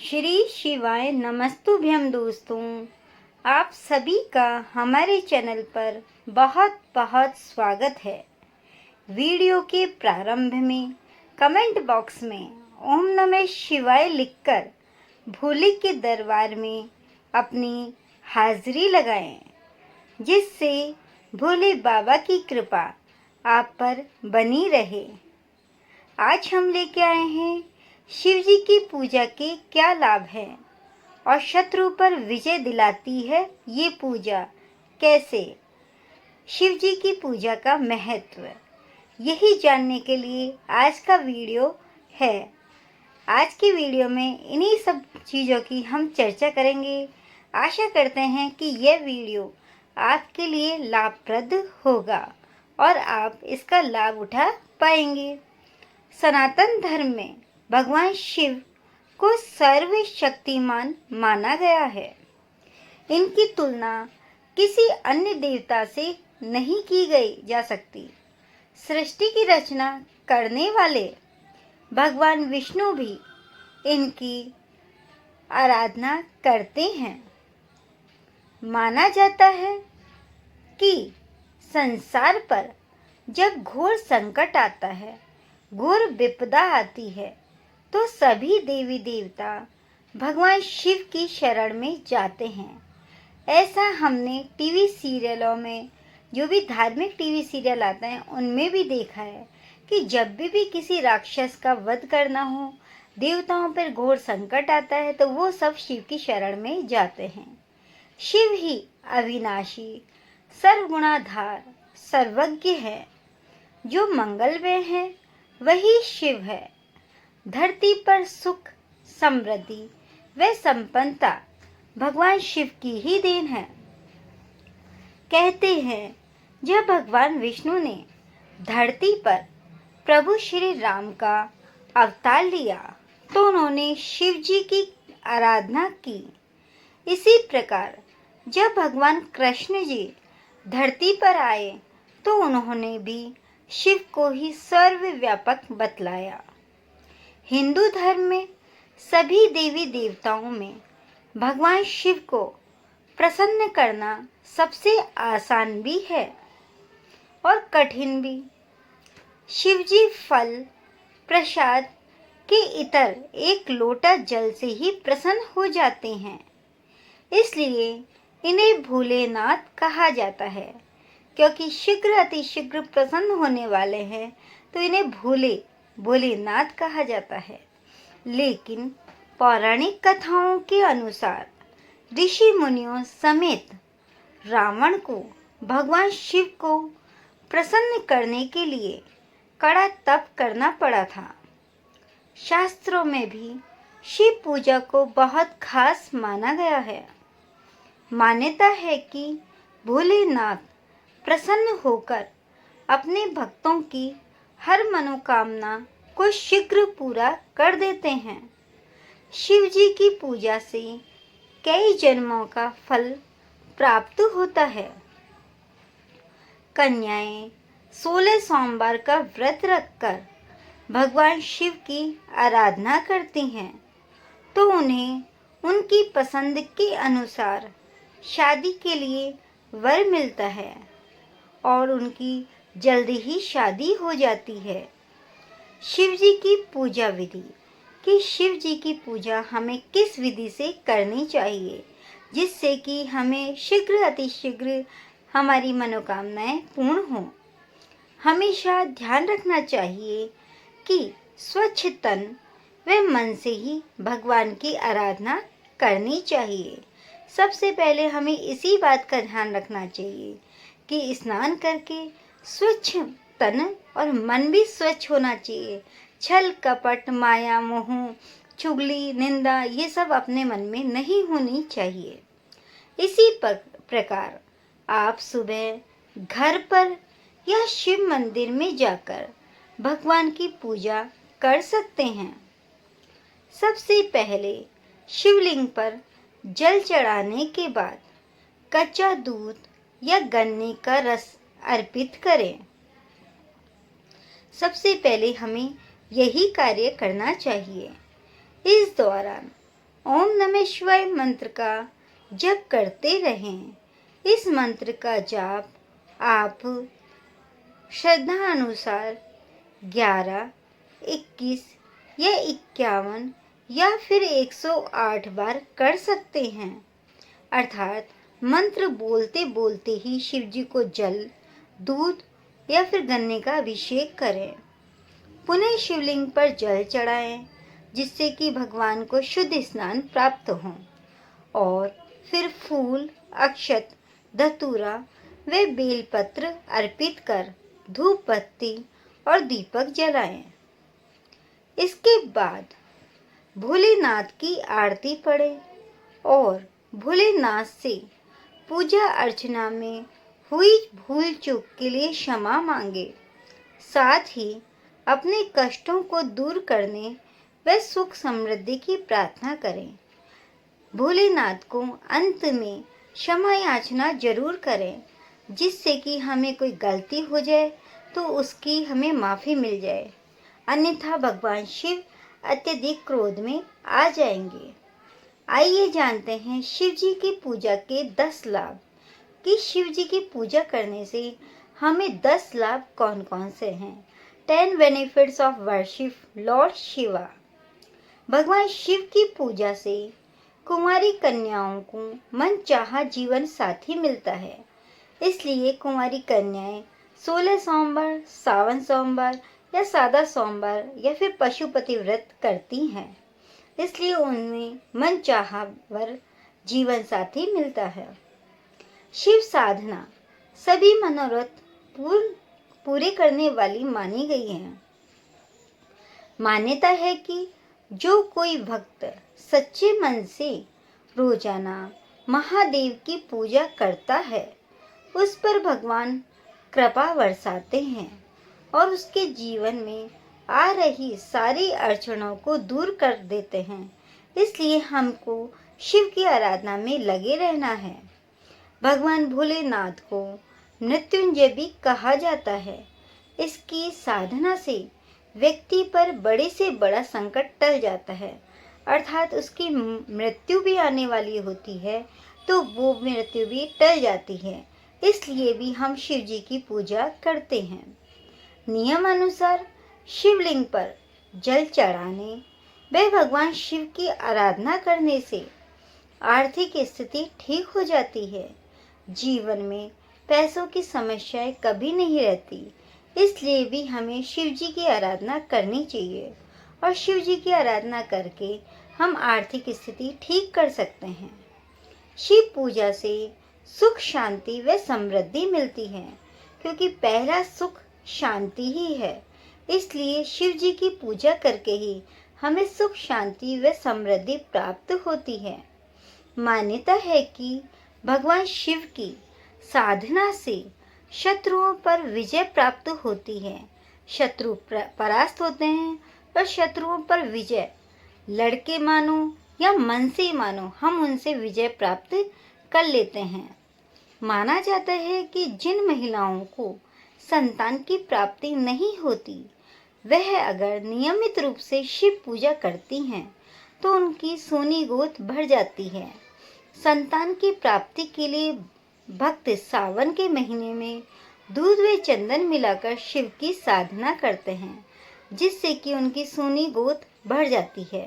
श्री शिवाय नमस्तुभ्यम दोस्तों, आप सभी का हमारे चैनल पर बहुत बहुत स्वागत है। वीडियो के प्रारंभ में कमेंट बॉक्स में ओम नमः शिवाय लिखकर भोले के दरबार में अपनी हाजिरी लगाएं, जिससे भोले बाबा की कृपा आप पर बनी रहे। आज हम लेके आए हैं शिव जी की पूजा के क्या लाभ हैं और शत्रु पर विजय दिलाती है ये पूजा कैसे। शिव जी की पूजा का महत्व यही जानने के लिए आज का वीडियो है। आज की वीडियो में इन्हीं सब चीज़ों की हम चर्चा करेंगे। आशा करते हैं कि यह वीडियो आपके लिए लाभप्रद होगा और आप इसका लाभ उठा पाएंगे। सनातन धर्म में भगवान शिव को सर्वशक्तिमान माना गया है। इनकी तुलना किसी अन्य देवता से नहीं की गई जा सकती। सृष्टि की रचना करने वाले भगवान विष्णु भी इनकी आराधना करते हैं। माना जाता है कि संसार पर जब घोर संकट आता है, घोर विपदा आती है, तो सभी देवी देवता भगवान शिव की शरण में जाते हैं। ऐसा हमने टीवी सीरियलों में, जो भी धार्मिक टीवी सीरियल आते हैं उनमें भी देखा है कि जब भी किसी राक्षस का वध करना हो, देवताओं पर घोर संकट आता है, तो वो सब शिव की शरण में जाते हैं। शिव ही अविनाशी, सर्वगुणाधार, सर्वज्ञ है। जो मंगलमय है वही शिव है। धरती पर सुख, समृद्धि व संपन्नता भगवान शिव की ही देन है। कहते हैं, जब भगवान विष्णु ने धरती पर प्रभु श्री राम का अवतार लिया तो उन्होंने शिव जी की आराधना की। इसी प्रकार जब भगवान कृष्ण जी धरती पर आए तो उन्होंने भी शिव को ही सर्वव्यापक बतलाया। हिंदू धर्म में सभी देवी देवताओं में भगवान शिव को प्रसन्न करना सबसे आसान भी है और कठिन भी। शिव जी फल प्रसाद के इतर एक लोटा जल से ही प्रसन्न हो जाते हैं। इसलिए इन्हें भोलेनाथ कहा जाता है, क्योंकि शीघ्र अतिशीघ्र प्रसन्न होने वाले हैं, तो इन्हें भोलेनाथ कहा जाता है। लेकिन पौराणिक कथाओं के अनुसार ऋषि मुनियों समेत रावण को भगवान शिव को प्रसन्न करने के लिए कड़ा तप करना पड़ा था। शास्त्रों में भी शिव पूजा को बहुत खास माना गया है। मान्यता है कि भोलेनाथ प्रसन्न होकर अपने भक्तों की हर मनोकामना को शीघ्र पूरा कर देते हैं। शिव जी की पूजा से कई जन्मों का फल प्राप्त होता है। कन्याएं 16 सोमवार का व्रत रखकर भगवान शिव की आराधना करती हैं, तो उन्हें उनकी पसंद के अनुसार शादी के लिए वर मिलता है और उनकी जल्दी ही शादी हो जाती है। शिव जी की पूजा विधि कि शिव जी की पूजा हमें किस विधि से करनी चाहिए, जिससे कि हमें शीघ्र अतिशीघ्र हमारी मनोकामनाएं पूर्ण हों। हमेशा ध्यान रखना चाहिए कि स्वच्छ तन व मन से ही भगवान की आराधना करनी चाहिए। सबसे पहले हमें इसी बात का ध्यान रखना चाहिए कि स्नान करके स्वच्छ तन और मन भी स्वच्छ होना चाहिए। छल कपट, माया, मोह, चुगली, निंदा ये सब अपने मन में नहीं होनी चाहिए। इसी प्रकार आप सुबह घर पर या शिव मंदिर में जाकर भगवान की पूजा कर सकते हैं। सबसे पहले शिवलिंग पर जल चढ़ाने के बाद कच्चा दूध या गन्ने का रस अर्पित करें। सबसे पहले हमें यही कार्य करना चाहिए। इस दौरान ओम नमः शिवाय मंत्र का जप करते रहें। इस मंत्र का जाप आप श्रद्धा अनुसार 11, 21 या 51 या फिर 108 बार कर सकते हैं। अर्थात मंत्र बोलते बोलते ही शिव जी को जल, दूध या फिर गन्ने का अभिषेक करें। पुनः शिवलिंग पर जल चढ़ाएं, जिससे कि भगवान को शुद्ध स्नान प्राप्त हो, और फिर फूल, अक्षत, धतूरा व बेलपत्र अर्पित कर धूप बत्ती और दीपक जलाएं। इसके बाद भोलेनाथ की आरती पढ़ें और भोलेनाथ से पूजा अर्चना में हुई भूल चूक के लिए क्षमा मांगे। साथ ही अपने कष्टों को दूर करने व सुख समृद्धि की प्रार्थना करें। भोलेनाथ को अंत में क्षमा याचना जरूर करें, जिससे कि हमें कोई गलती हो जाए तो उसकी हमें माफ़ी मिल जाए, अन्यथा भगवान शिव अत्यधिक क्रोध में आ जाएंगे। आइए जानते हैं शिव जी की पूजा के 10 लाभ कि शिव जी की पूजा करने से हमें 10 लाभ कौन कौन से हैं। 10 benefits of worship Lord Shiva. भगवान शिव की पूजा से कुंवारी कन्याओं को मनचाहा जीवन साथी मिलता है। इसलिए कुंवारी कन्याएं 16 सोमवार, सावन सोमवार या सादा सोमवार या फिर पशुपति व्रत करती हैं। इसलिए उनमें मनचाहा वर जीवन साथी मिलता है। शिव साधना सभी मनोरथ पूरे करने वाली मानी गई है। मान्यता है कि जो कोई भक्त सच्चे मन से रोजाना महादेव की पूजा करता है, उस पर भगवान कृपा बरसाते हैं और उसके जीवन में आ रही सारी अड़चनों को दूर कर देते हैं। इसलिए हमको शिव की आराधना में लगे रहना है। भगवान भोलेनाथ को मृत्युंजय भी कहा जाता है। इसकी साधना से व्यक्ति पर बड़े से बड़ा संकट टल जाता है, अर्थात उसकी मृत्यु भी आने वाली होती है तो वो मृत्यु भी टल जाती है। इसलिए भी हम शिव जी की पूजा करते हैं। नियम अनुसार शिवलिंग पर जल चढ़ाने व भगवान शिव की आराधना करने से आर्थिक स्थिति ठीक हो जाती है। जीवन में पैसों की समस्याएं कभी नहीं रहती। इसलिए भी हमें शिव जी की आराधना करनी चाहिए और शिव जी की आराधना करके हम आर्थिक स्थिति ठीक कर सकते हैं। शिव पूजा से सुख, शांति व समृद्धि मिलती है, क्योंकि पहला सुख शांति ही है। इसलिए शिव जी की पूजा करके ही हमें सुख, शांति व समृद्धि प्राप्त होती है। मान्यता है कि भगवान शिव की साधना से शत्रुओं पर विजय प्राप्त होती है। शत्रु परास्त होते हैं और शत्रुओं पर विजय लड़के मानो या मन से मानो हम उनसे विजय प्राप्त कर लेते हैं। माना जाता है कि जिन महिलाओं को संतान की प्राप्ति नहीं होती, वह अगर नियमित रूप से शिव पूजा करती हैं तो उनकी सोनी गोद भर जाती है। संतान की प्राप्ति के लिए भक्त सावन के महीने में दूध व चंदन मिलाकर शिव की साधना करते हैं, जिससे कि उनकी सोनी गोद भर जाती है।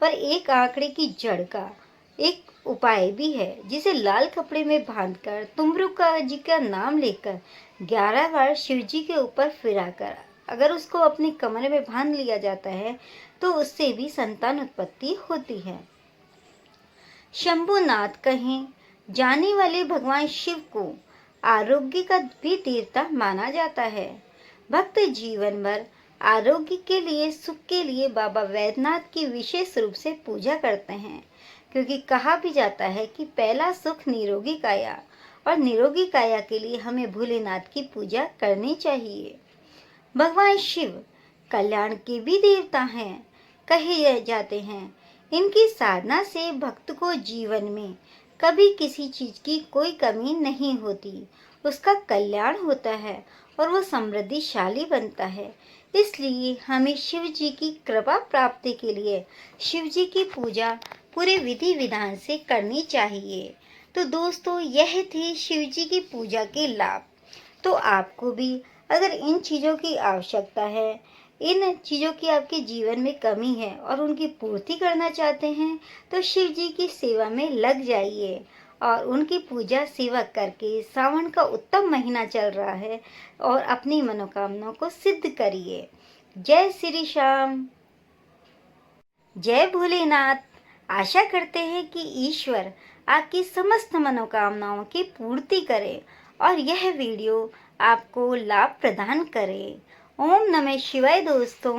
और एक आंकड़े की जड़ का एक उपाय भी है, जिसे लाल कपड़े में बांधकर तुमरुका जी का नाम लेकर 11 बार शिव जी के ऊपर फिराकर अगर उसको अपने कमरे में बांध लिया जाता है तो उससे भी संतान उत्पत्ति होती है। शंभुनाथ कहें जाने वाले भगवान शिव को आरोग्य का भी देवता माना जाता है। भक्त जीवन भर आरोग्य के लिए, सुख के लिए बाबा वैद्यनाथ की विशेष रूप से पूजा करते हैं, क्योंकि कहा भी जाता है कि पहला सुख निरोगी काया, और निरोगी काया के लिए हमें भोलेनाथ की पूजा करनी चाहिए। भगवान शिव कल्याण के भी देवता हैं कहे जाते हैं। इनकी साधना से भक्त को जीवन में कभी किसी चीज की कोई कमी नहीं होती, उसका कल्याण होता है और वो समृद्धिशाली बनता है। इसलिए हमें शिव जी की कृपा प्राप्ति के लिए शिव जी की पूजा पूरे विधि विधान से करनी चाहिए। तो दोस्तों, यह थे शिव जी की पूजा के लाभ। तो आपको भी अगर इन चीज़ों की आवश्यकता है, इन चीज़ों की आपके जीवन में कमी है और उनकी पूर्ति करना चाहते हैं, तो शिव जी की सेवा में लग जाइए और उनकी पूजा सेवा करके सावन का उत्तम महीना चल रहा है और अपनी मनोकामनाओं को सिद्ध करिए। जय श्री श्याम, जय भोलेनाथ। आशा करते हैं कि ईश्वर आपकी समस्त मनोकामनाओं की पूर्ति करे और यह वीडियो आपको लाभ प्रदान करे। ओम नमः शिवाय दोस्तों।